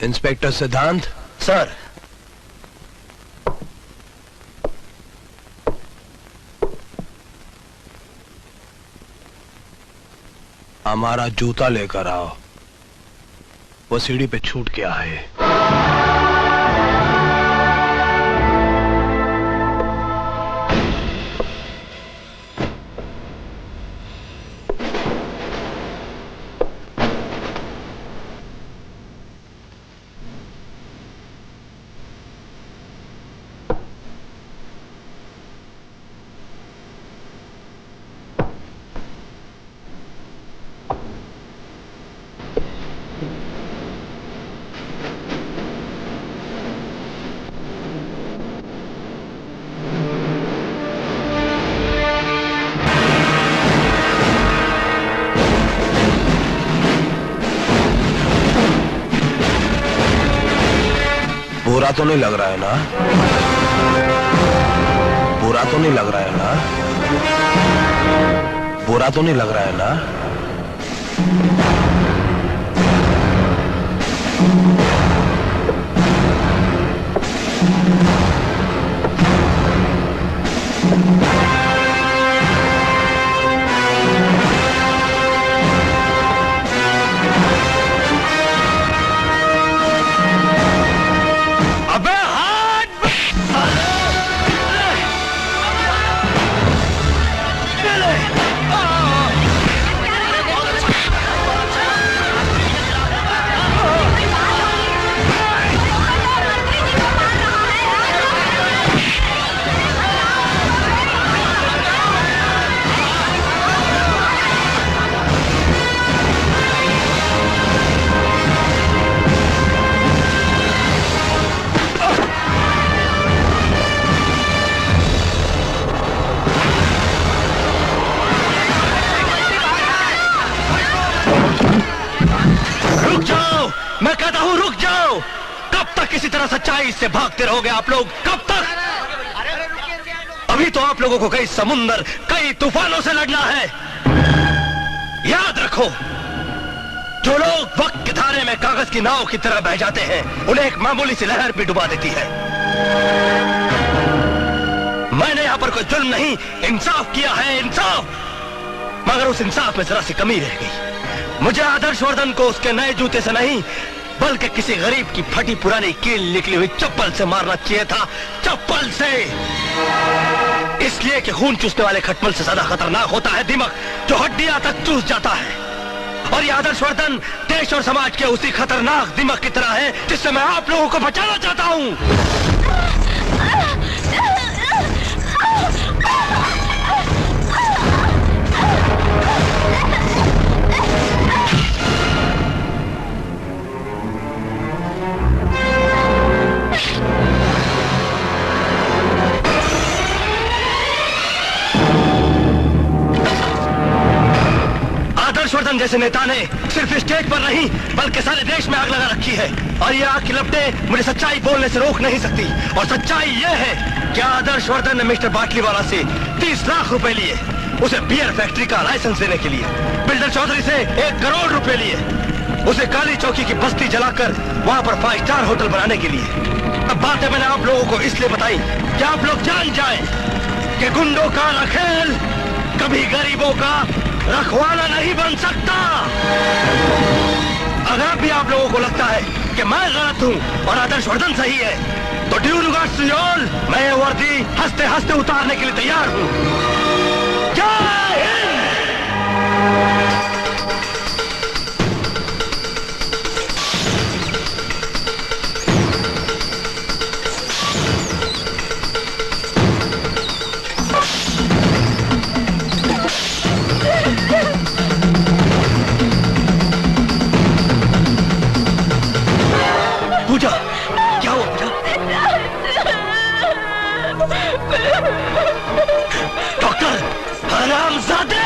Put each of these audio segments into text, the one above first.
Inspector सिद्धांत। Sir. हमारा जूता लेकर आओ। वो सीढ़ी पे छूट गया है। बुरा तो नहीं लग रहा है ना? बुरा तो नहीं लग रहा है ना? बुरा तो नहीं लग रहा है ना? मैं कहता हूं रुक जाओ। कब तक इसी तरह सच्चाई से भागते रहोगे आप लोग? कब तक? अभी तो आप लोगों को कई समुंदर, कई तूफानों से लड़ना है। याद रखो, जो लोग वक्त के धारे में कागज की नाव की तरह बह जाते हैं, उन्हें एक मामूली सी लहर भी डुबा देती है। मैंने यहां पर कोई जुल्म नहीं, इंसाफ किया है, इंसाफ। मगर उस इंसाफ में जरा सी कमी रह गई। मुझे आदर्शवर्धन को उसके नए जूते से नहीं, बल्कि किसी गरीब की फटी पुरानी कील निकली हुई चप्पल से मारना चाहिए था। चप्पल से। इसलिए कि खून चूसने वाले खटमल से ज्यादा खतरनाक होता है दिमाग, जो हड्डियां तक चूस जाता है। और ये आदर्शवर्धन देश और समाज के उसी खतरनाक दिमाग की तरह है जिससे मैं आप लोगों को बचाना चाहता हूं। आदर्शवर्धन जैसे नेता ने सिर्फ स्टेज पर नहीं बल्कि सारे देश में आग लगा रखी है। और ये आग की लपटें मुझे सच्चाई बोलने से रोक नहीं सकती। और सच्चाई ये है कि आदर्शवर्धन ने मिस्टर बाटलीवाला से 30 लाख रुपए लिए, उसे बियर फैक्ट्री का लाइसेंस देने के लिए। बिल्डर चौधरी से 1 करोड़ रुपए लिए, उसे काली चौकी की बस्ती जलाकर वहां पर 5 स्टार होटल बनाने के लिए। अब बातें मैंने आप लोगों को इसलिए बताई कि आप लोग जान जाएं कि गुंडों का रखेल कभी गरीबों का रखवाला नहीं बन सकता। अगर भी आप लोगों को लगता है कि मैं गलत हूं और आदर्शवर्धन सही है, तो ड्यू रिगार्ड्स टू ऑल, मैं ये वर्दी हंसते हंसते उतारने के लिए तैयार हूं। जय हिंद। पूजा, क्या हुआ पूजा? डॉक्टर, हरामजादे!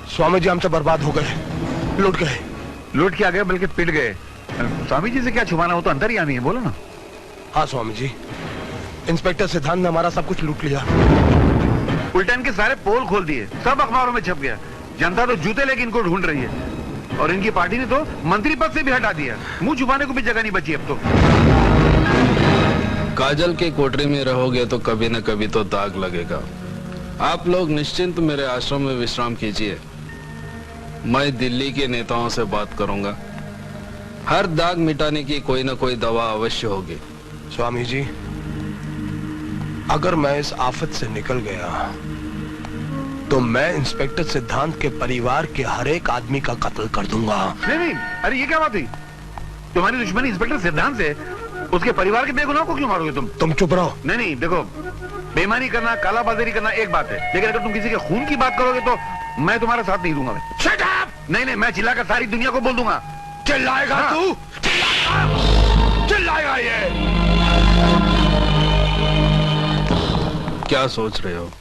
स्वामी जी हमसे बर्बाद हो गए, लुट गए। लूट के आ गए बल्कि पिट गए। स्वामी जी से क्या छुपाना, हो तो अंदर ही आनी है, बोलो ना। हाँ स्वामी जी, इंस्पेक्टर सिद्धांत ने हमारा सब कुछ लूट लिया। उल्टन के सारे पोल खोल दिए, सब अखबारों में छप गया। जनता तो जूते लेके इनको ढूंढ रही है और इनकी पार्टी ने तो मंत्री पद से भी हटा दिया। मुंह छुपाने को भी जगह नहीं बची अब तो। काजल की कोठरी में रहोगे तो कभी न कभी तो दाग लगेगा। आप लोग निश्चिंत मेरे आश्रम में विश्राम कीजिए। मैं दिल्ली के नेताओं से बात करूंगा। हर दाग मिटाने की कोई न कोई दवा अवश्य होगी। स्वामी जी, अगर मैं इस आफत से निकल गया तो मैं इंस्पेक्टर सिद्धांत के परिवार के हर एक आदमी का कत्ल कर दूंगा। नहीं, अरे ये क्या बात हुई? तुम्हारी दुश्मनी इंस्पेक्टर सिद्धांत से, उसके परिवार के बेगुनाह को क्यों मारोगे तुम? चुप रहो। नहीं, देखो, बेईमानी करना, कालाबाजारी करना एक बात है, लेकिन अगर तुम किसी के खून की बात करोगे तो मैं तुम्हारा साथ नहीं दूंगा। Shut up! नहीं, मैं चिल्लाकर सारी दुनिया को बोल दूंगा। चिल्लाएगा हाँ। तू? चिल्लाएगा ये? क्या सोच रहे हो?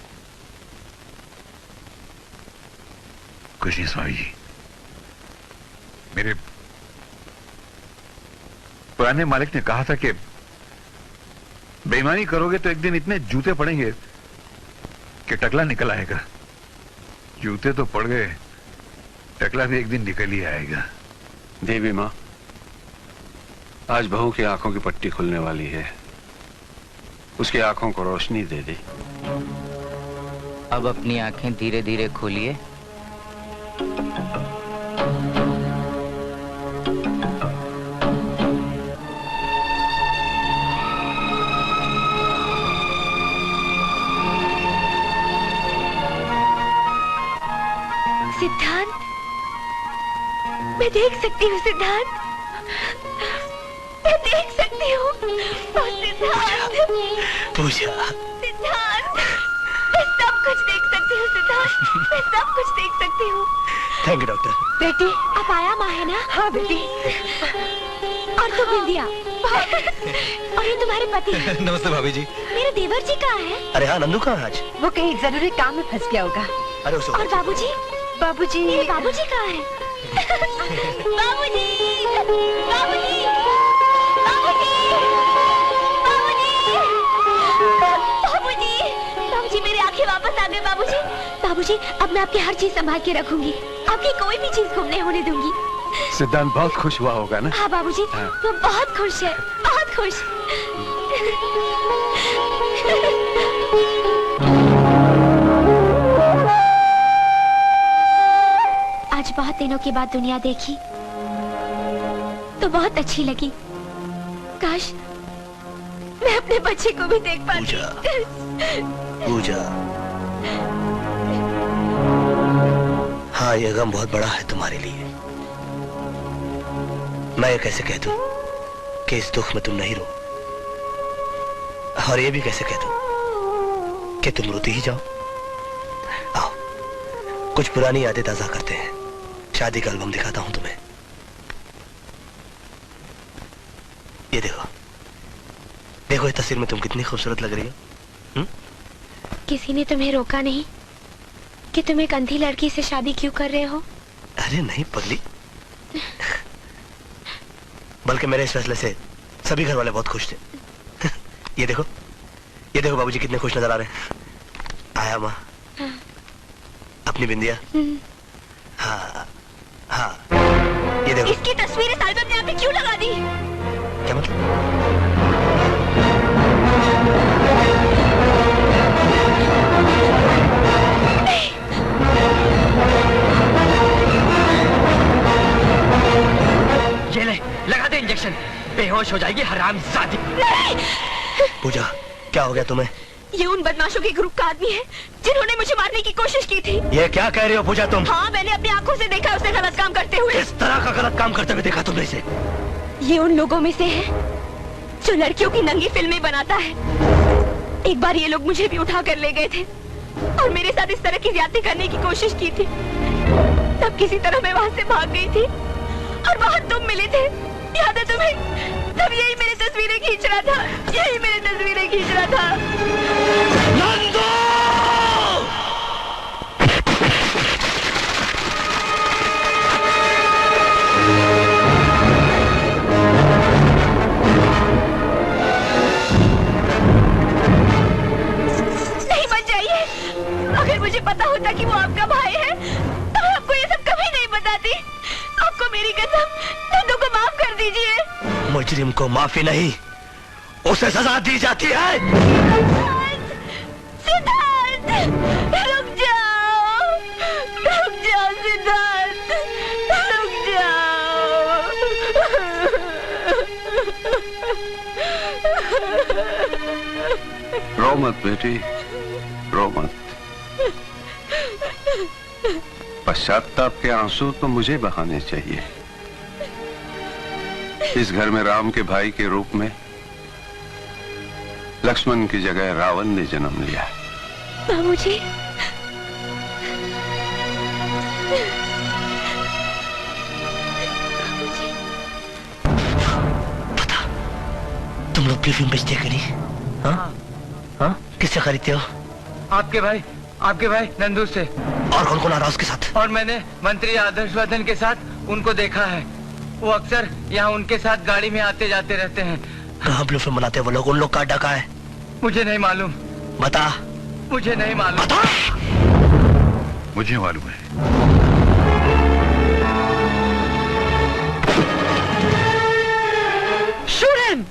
कुछ नहीं स्वामी जी, मेरे पुराने मालिक ने कहा था कि बेईमानी करोगे तो एक दिन इतने जूते पड़ेंगे कि टकला निकल आएगा। जूते तो पड़ गए, टकला भी एक दिन निकल ही आएगा। देवी माँ, आज बहू की आंखों की पट्टी खुलने वाली है। उसकी आंखों को रोशनी दे दी। अब अपनी आंखें धीरे धीरे खोलिए। सिद्धांत, मैं देख सकती हूँ सिद्धांत, मैं देख सकती हूँ। सिद्धांत, पूजा, सिद्धांत, मैं सब कुछ देख सकती हूँ सिद्धांत, मैं सब कुछ देख सकती हूँ। Thank you doctor. बेटी, आप आया माँ है ना? हाँ बेटी। और तू बिंदिया, और ये तुम्हारे पति हैं। नमस्ते भाभी जी। मेरे देवर जी कहाँ हैं? अरे हाँ, नंदू कहाँ है आज? वो कहीं जरूरी काम में फंस गया होगा। अरे उसे और बाबूजी? बाबूजी, मेरे बाबूजी कहाँ हैं? बाबूजी, बाबूजी, बाबूजी, बाबूजी, बाबूजी, बाबूजी, मेरी आंखें वापस आ गई बाबूजी। बाबूजी, अब मैं आपकी हर चीज संभाल के रखूंगी, आपकी कोई भी चीज गुम नहीं होने दूंगी। सिद्धांत बहुत खुश हुआ होगा ना? हाँ बाबूजी, वो बहुत खुश है, बहुत खुश। आज बहुत दिनों के बाद दुनिया देखी तो बहुत अच्छी लगी। काश मैं अपने बच्चे को भी देख पाती। पूजा, हाँ ये गम बहुत बड़ा है तुम्हारे लिए। मैं ये कैसे कह दूं कि इस दुख में तुम नहीं रो, और ये भी कैसे कह दूं कि तुम रोती ही जाओ। आओ कुछ पुरानी यादें ताजा करते हैं। शादी का एल्बम दिखाता हूं तुम्हें। ये देखो, देखो इस तस्वीर में तुम कितनी खूबसूरत लग रही हो। किसी ने तुम्हें रोका नहीं कि तुम एक अंधी लड़की से शादी क्यों कर रहे हो? अरे नहीं पगली, बल्कि मेरे इस फैसले से सभी घर वाले बहुत खुश थे। ये देखो बाबूजी कितने खुश नजर आ रहे हैं। आया माँ, अपनी बिंदिया। हाँ हाँ, ये देखो। इसकी तस्वीर इस एल्बम में आपने क्यों लगा दी? क्या मतलब? ये ले, लगा दे इंजेक्शन, बेहोश हो जाएगी हरामजादी। पूजा, क्या हो गया तुम्हें? ये उन बदमाशों के ग्रुप का आदमी है जिन्होंने मुझे मारने की कोशिश की थी। ये क्या कह रही हो पूजा तुम? हाँ, मैंने अपनी आंखों से देखा उसे गलत काम करते हुए। किस तरह का गलत काम करते हुए देखा तुमने इसे? ये उन लोगों में से है जो लड़कियों की नंगी फिल्में बनाता है। एक बार ये लोग मुझे भी उठा कर ले गए थे और मेरे साथ इस तरह की ज्यादती करने की कोशिश की थी। तब किसी तरह मैं वहां से भाग गई थी और वहां तुम मिले थे, याद है तुम्हें? तब यही मेरी तस्वीरें खींच रहा था, यही मेरी तस्वीरें खींच रहा था। नंदू! मुजरिम को माफी नहीं, उसे सजा दी जाती है। सिद्धार्थ, रुक जाओ सिद्धार्थ, रुक जाओ। रो मत बेटी, रो मत। पश्चाताप के आंसू तो मुझे बहाने चाहिए। इस घर में राम के भाई के रूप में लक्ष्मण की जगह रावण ने जन्म लिया। बाबूजी, तुम लोग की फिल्म बेचते करी? हाँ? हाँ? किससे खरीदते हो? आपके भाई नंदू से। और कौन कौन आ रहा उसके साथ? और मैंने मंत्री आदर्शवर्धन के साथ उनको देखा है। वो अक्सर यहाँ उनके साथ गाड़ी में आते जाते रहते हैं। कहाँ ब्लू फिल्म बनाते हैं वो लोग? उन लोग का अड्डा कहाँ है? मुझे नहीं मालूम। बता। मुझे नहीं मालूम। बता। मुझे मालूम है। Shoot him!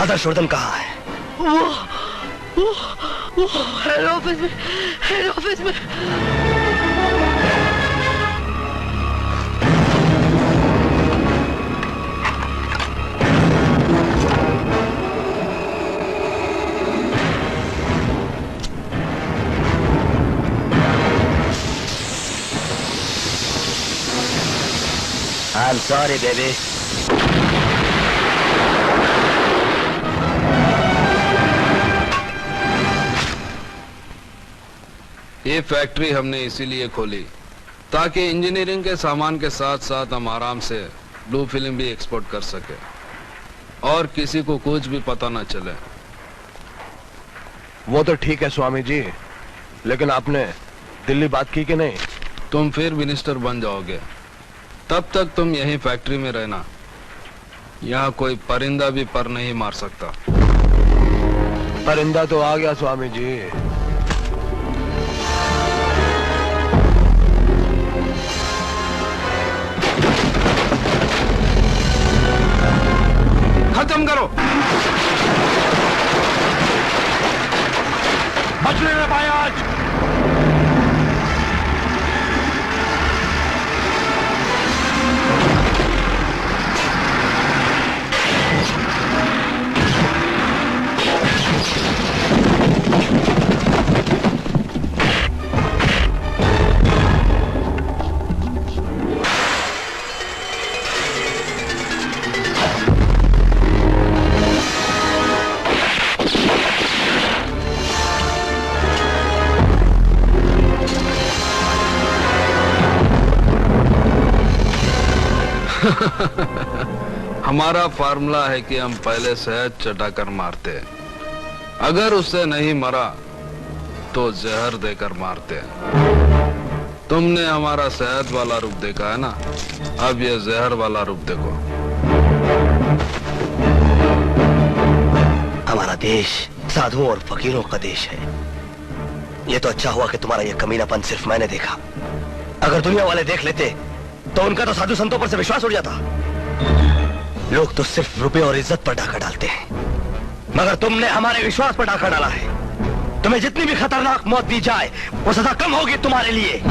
आदर्शवर्धन कहाँ है? वो हेड ऑफिस में। I'm sorry, baby. ये फैक्ट्री हमने इसीलिए खोली ताकि इंजीनियरिंग के सामान के साथ साथ हम आराम से ब्लू फिल्म भी एक्सपोर्ट कर सके और किसी को कुछ भी पता न चले। वो तो ठीक है स्वामी जी, लेकिन आपने दिल्ली बात की कि नहीं? तुम फिर मिनिस्टर बन जाओगे, तब तक तुम यहीं फैक्ट्री में रहना। यहाँ कोई परिंदा भी पर नहीं मार सकता। परिंदा तो आ गया स्वामी जी। खत्म करो। बचने न पाए आज। हमारा फार्मूला है कि हम पहले शहद चटाकर मारते हैं, अगर उससे नहीं मरा तो जहर देकर मारते हैं। तुमने हमारा शहद वाला रूप देखा है ना, अब ये जहर वाला रूप देखो। हमारा देश साधुओं और फकीरों का देश है। ये तो अच्छा हुआ कि तुम्हारा ये कमीनापन सिर्फ मैंने देखा। अगर दुनिया वाले देख लेते तो उनका तो साधु संतों पर से विश्वास उड़ जाता। लोग तो सिर्फ रुपए और इज्जत पर डाका डालते हैं, मगर तुमने हमारे विश्वास पर डाका डाला है। तुम्हें जितनी भी खतरनाक मौत दी जाए वो सजा कम होगी तुम्हारे लिए।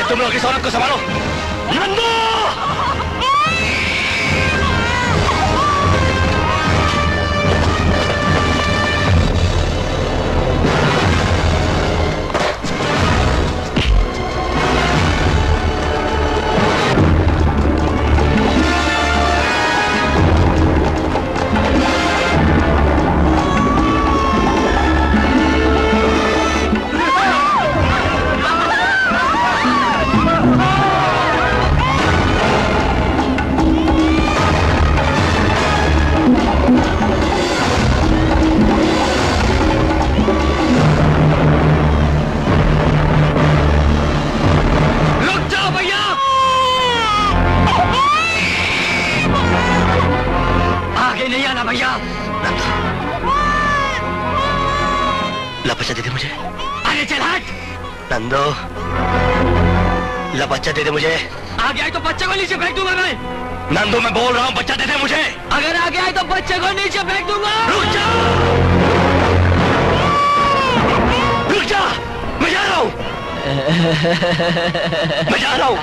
तुम लोग इस औरत को संभालो। नंदू! भैया ला बच्चा दे दे मुझे। अरे चल हट। नंदो ला बच्चा दे दे मुझे। आगे आए तो बच्चे को नीचे फेंक दूंगा मैं। नंदो मैं बोल रहा हूँ बच्चा दे दे मुझे। अगर आगे आए तो बच्चे को नीचे फेंक दूंगा। रुक जा, रुक जा, मैं जा रहा हूँ, मैं जा रहा हूँ।